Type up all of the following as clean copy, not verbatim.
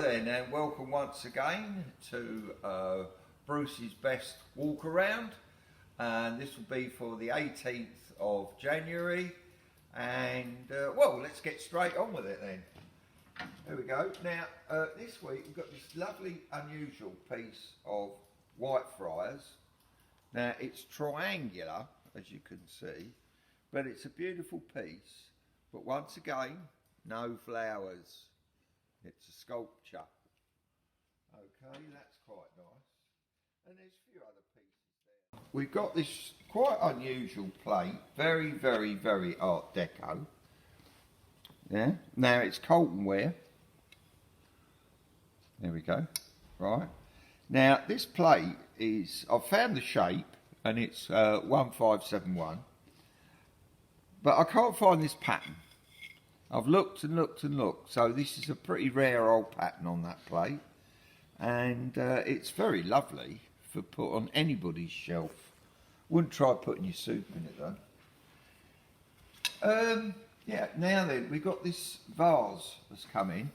then, and welcome once again to Bruce's Best Walk Around, and this will be for the 18th of January, and well, let's get straight on with it then. There we go. Now, this week we've got this lovely, unusual piece of Whitefriars. Now, it's triangular, as you can see, but it's a beautiful piece, but once again, no flowers. It's a sculpture. Okay, that's quite nice. And there's a few other pieces there. We've got this quite unusual plate, very, very, very Art Deco. Yeah. Now it's Colton ware. There we go. Right. Now this plate is, I've found the shape, and it's 1571. But I can't find this pattern. I've looked and looked and looked, so this is a pretty rare old pattern on that plate, and it's very lovely for put on anybody's shelf. Wouldn't try putting your soup in it though. Yeah, now then, we've got this vase that's come in,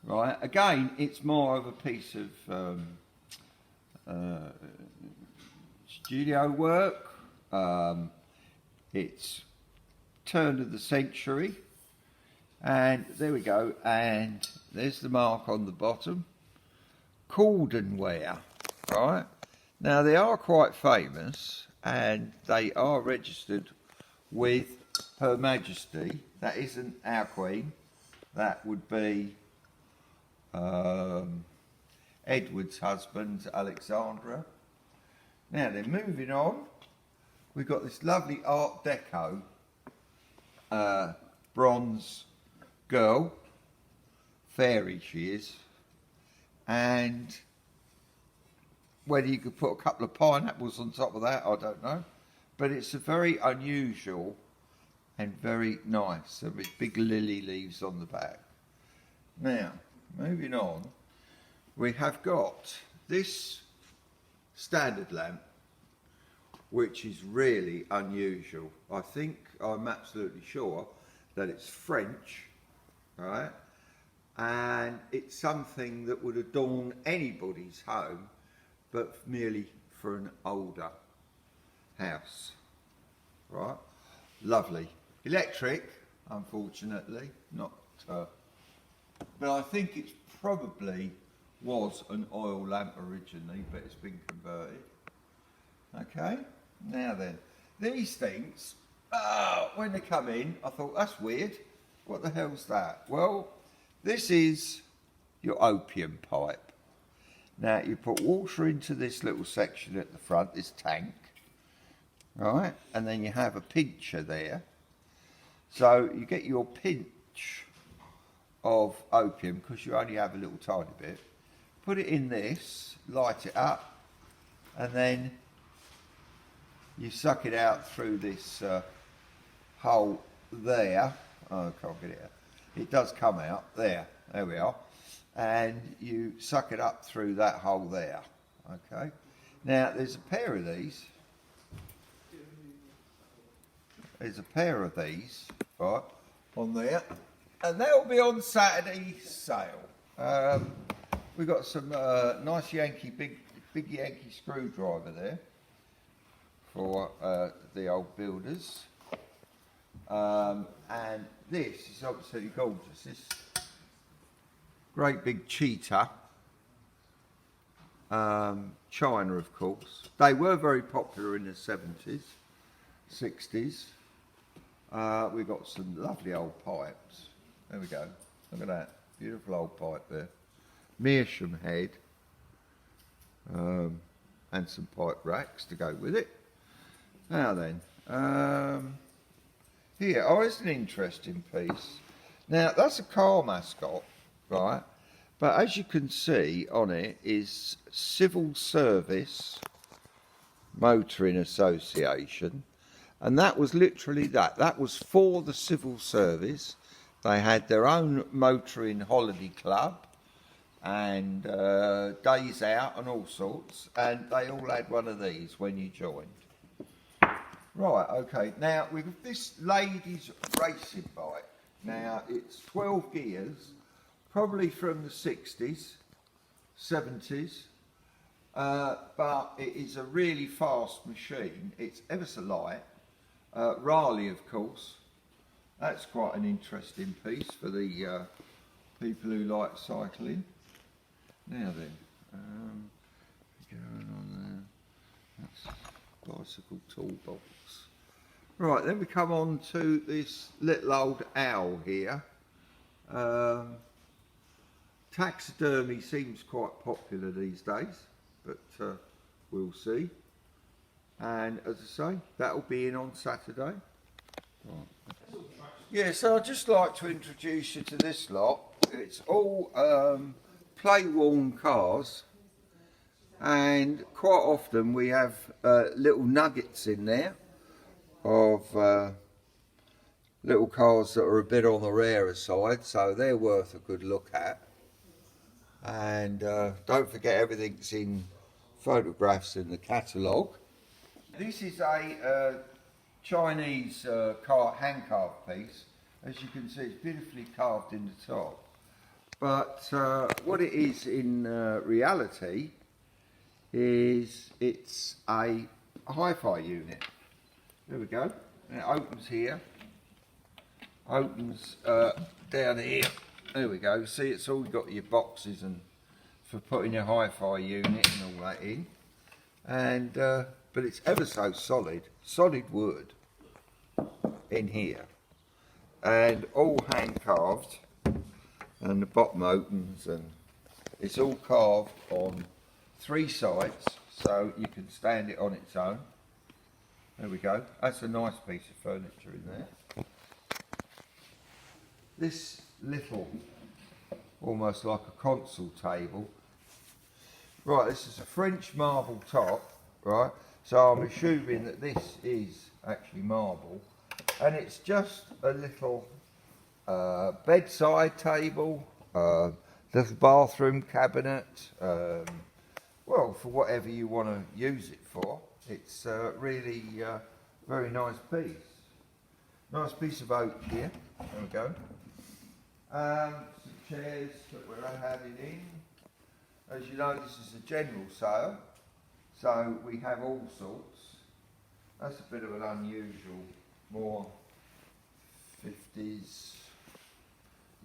right? Again, it's more of a piece of studio work. It's turn of the century. And there we go, and there's the mark on the bottom. Cordenware, right? Now they are quite famous, and they are registered with Her Majesty. That isn't our Queen, that would be Edward's husband, Alexandra. Now then, moving on, we've got this lovely Art Deco bronze girl, fairy she is, and whether you could put a couple of pineapples on top of that, I don't know, but it's a very unusual and very nice, so with big lily leaves on the back. Now, moving on, we have got this standard lamp, which is really unusual. I think, I'm absolutely sure that it's French, right? And it's something that would adorn anybody's home, but merely for an older house, right? Lovely. Electric, unfortunately, not, but I think it probably was an oil lamp originally, but it's been converted. Okay, now then, these things, when they come in, I thought, that's weird. What the hell's that? Well, this is your opium pipe. Now, you put water into this little section at the front, this tank, right? And then you have a pincher there. So you get your pinch of opium, because you only have a little tiny bit. Put it in this, light it up, and then you suck it out through this hole there. Oh, I can't get it out. It does come out. There we are. And you suck it up through that hole there. Okay. Now, there's a pair of these. There's a pair of these, right, on there. And they'll be on Saturday's sale. We've got some nice Yankee, big Yankee screwdriver there for the old builders. And this is absolutely gorgeous. This great big cheetah, China of course. They were very popular in the 70s, 60s. We've got some lovely old pipes. There we go. Look at that. Beautiful old pipe there. Meerschaum head. And some pipe racks to go with it. Now then, here, it's an interesting piece. Now, that's a car mascot, right? But as you can see on it is Civil Service Motoring Association. And that was literally that. That was for the civil service. They had their own motoring holiday club and days out and all sorts. And they all had one of these when you joined. Right, okay. Now, we've got this ladies' racing bike. Now, it's 12 gears, probably from the 60s, 70s, but it is a really fast machine. It's ever so light. Raleigh, of course. That's quite an interesting piece for the people who like cycling. Now then, going on there. That's bicycle toolbox. Right, then we come on to this little old owl here. Taxidermy seems quite popular these days, but we'll see. And as I say, that'll be in on Saturday. Right. Yeah, so I'd just like to introduce you to this lot. It's all play-worn cars, and quite often we have little nuggets in there of little cars that are a bit on the rarer side, so they're worth a good look at. And don't forget, everything's in photographs in the catalogue. This is a Chinese hand-carved piece. As you can see, it's beautifully carved in the top. But what it is in reality is it's a hi-fi unit. There we go. And it opens here. Opens down here. There we go. See, it's all got your boxes and for putting your hi-fi unit and all that in. And but it's ever so solid wood in here, and all hand carved. And the bottom opens, and it's all carved on 3 sides, so you can stand it on its own. There we go. That's a nice piece of furniture in there. This little, almost like a console table. Right, this is a French marble top, right? So I'm assuming that this is actually marble, and it's just a little bedside table, little bathroom cabinet, well, for whatever you want to use it for. It's really very nice piece. Nice piece of oak here. There we go. Some chairs that we're having in. As you know, this is a general sale, so we have all sorts. That's a bit of an unusual, more 50s.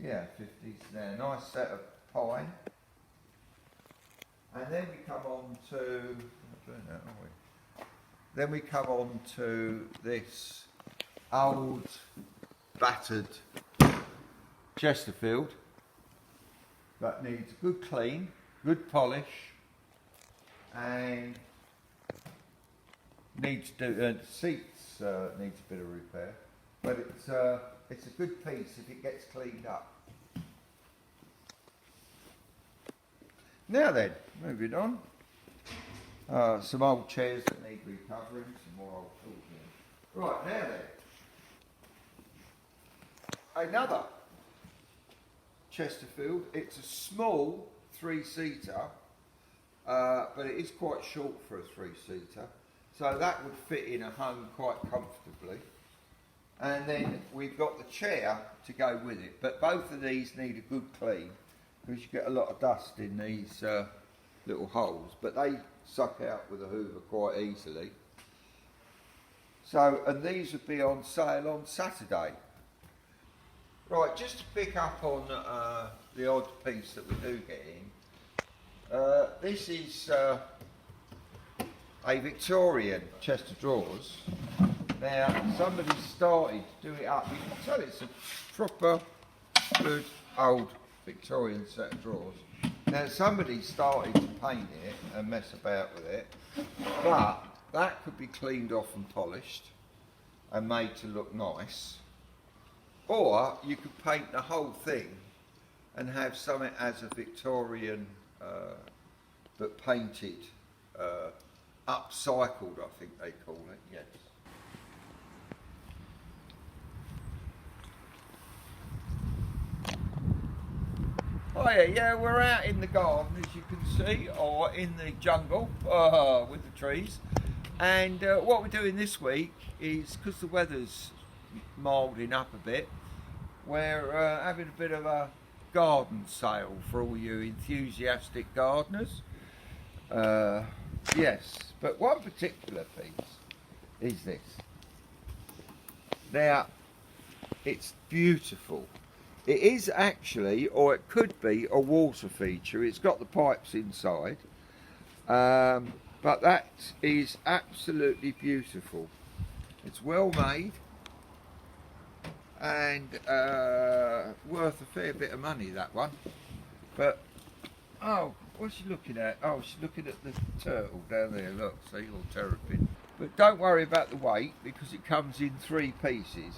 Yeah, 50s there. Nice set of pine. And then we come on to, Then we come on to this old, battered Chesterfield that needs a good clean, good polish, and needs to seats needs a bit of repair, but it's a good piece if it gets cleaned up. Now then, moving on. Some old chairs that need recovering, some more old tools here. Right, now then. Another Chesterfield. It's a small 3-seater, but it is quite short for a 3-seater. So that would fit in a home quite comfortably. And then we've got the chair to go with it. But both of these need a good clean, because you get a lot of dust in these little holes, but they suck out with a hoover quite easily. So, and these would be on sale on Saturday. Right, just to pick up on the odd piece that we do get in. This is a Victorian chest of drawers. Now, somebody started to do it up. You can tell it's a proper good old Victorian set of drawers. Now, somebody started to paint it and mess about with it, but that could be cleaned off and polished and made to look nice. Or you could paint the whole thing and have something as a Victorian, but painted, upcycled, I think they call it, yes. Oh yeah, we're out in the garden, as you can see, or in the jungle with the trees. And what we're doing this week is, because the weather's moulding up a bit, we're having a bit of a garden sale for all you enthusiastic gardeners. Yes, but one particular piece is this. Now, it's beautiful. It is actually, or it could be, a water feature. It's got the pipes inside, but that is absolutely beautiful. It's well made and worth a fair bit of money, that one. But, oh, what's she looking at? Oh, she's looking at the turtle down there, look, see, all terrapin. But don't worry about the weight, because it comes in 3 pieces.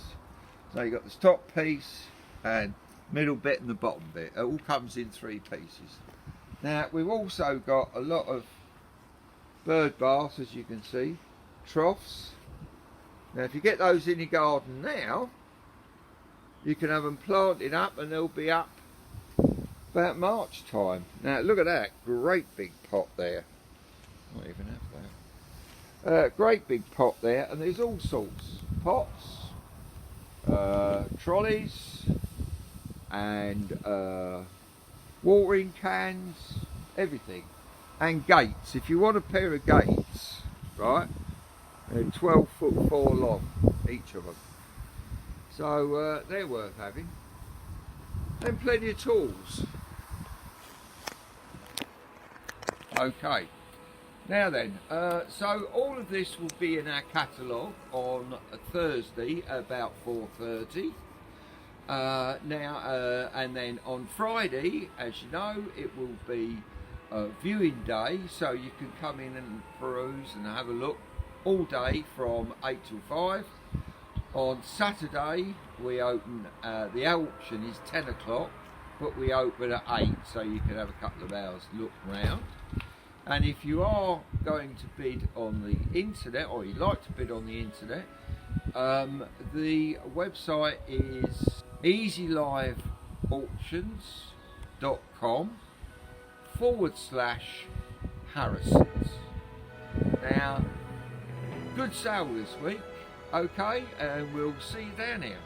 So you've got this top piece and middle bit and the bottom bit. It all comes in 3 pieces. Now, we've also got a lot of bird baths, as you can see, troughs. Now, if you get those in your garden now, you can have them planted up and they'll be up about March time. Now, look at that, great big pot there. Not even have that. Great big pot there, and there's all sorts. Pots, trolleys, and watering cans, everything. And gates. If you want a pair of gates, right, they're 12'4" long, each of them. So they're worth having. And plenty of tools. Okay. Now then, so all of this will be in our catalogue on Thursday about 4:30. And then on Friday, as you know, it will be viewing day, so you can come in and peruse and have a look all day from 8 till 5. On Saturday, we open, the auction is 10 o'clock, but we open at 8, so you can have a couple of hours look round. And if you are going to bid on the internet, or you'd like to bid on the internet, the website is easyliveauctions.com/Harrisons. Now, good sale this week, okay, and we'll see you down here.